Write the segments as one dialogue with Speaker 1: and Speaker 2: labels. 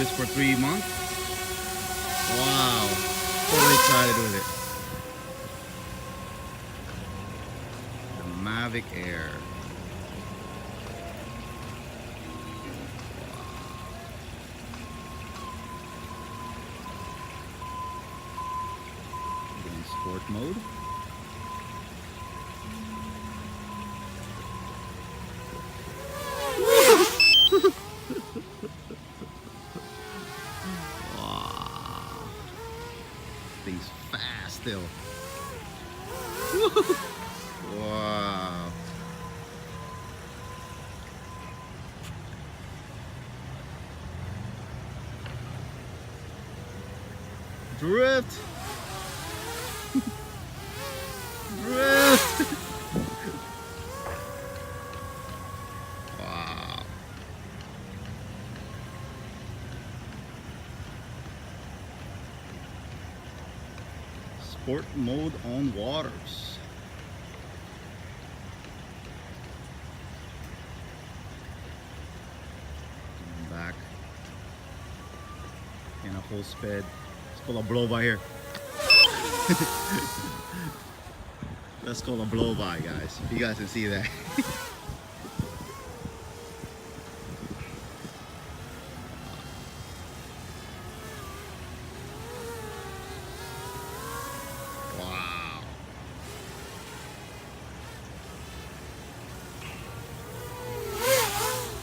Speaker 1: this for 3 months. Wow, totally excited with it. The Mavic Air. In sport mode. Wow. Thing's fast still. Wow. Drift. Drift. Wow. Sport mode on waters. And back in a full speed. It's called a blow by here. That's called a blow by, guys. If you guys can see that. Wow.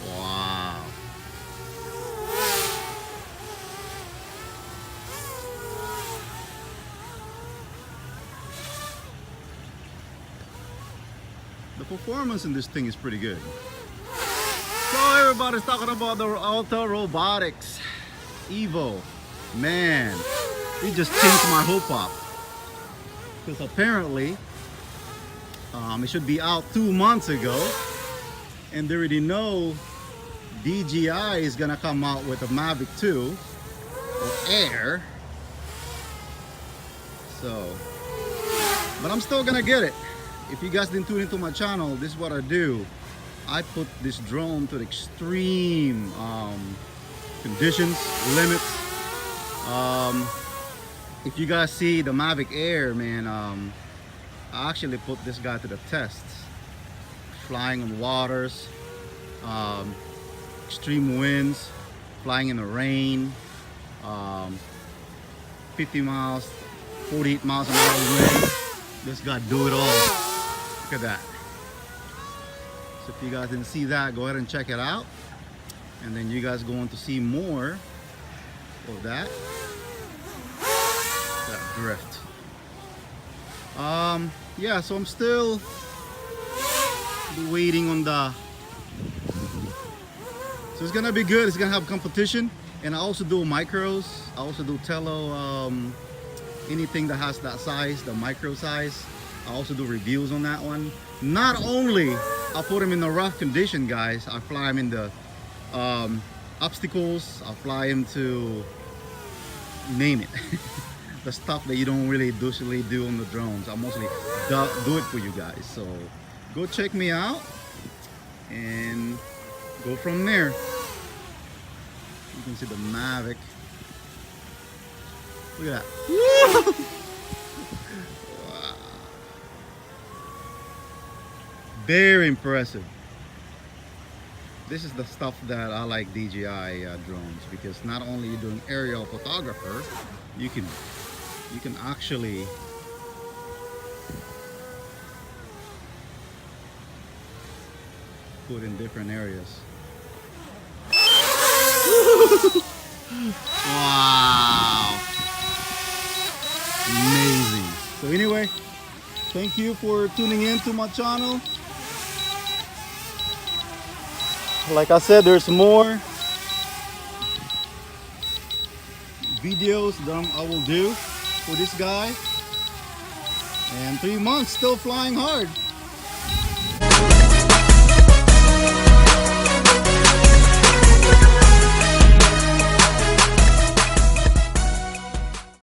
Speaker 1: Wow. The performance in this thing is pretty good. So everybody's talking about the Autel Robotics EVO. Man, it just changed my hope up. Because apparently, it should be out 2 months ago. And they already know DJI is gonna come out with a Mavic 2 or Air. So, but I'm still gonna get it. If you guys didn't tune into my channel, this is what I do. I put this drone to the extreme conditions, limits. If you guys see the Mavic Air, man, I actually put this guy to the test. Flying on waters, extreme winds, flying in the rain, 50 miles, 48 miles an hour wind. This guy do it all. Look at that. So if you guys didn't see that, go ahead and check it out. And then you guys going to see more of that. That drift. Yeah, so I'm still waiting on the... So it's gonna be good. It's gonna have competition. And I also do micros. I also do tele, anything that has that size, the micro size. I also do reviews on that one. Not only I put them in the rough condition, guys, I fly them in the obstacles. I fly them to name it. The stuff that you don't really usually do on the drones. I mostly do it for you guys. So go check me out and go from there. You can see the Mavic. Look at that. Wow. Very impressive. This is the stuff that I like DJI drones, because not only you're doing aerial photographer, you can actually put in different areas. Wow. Amazing. So anyway, thank you for tuning in to my channel. Like I said, there's more videos that I will do for this guy. And 3 months, still flying hard.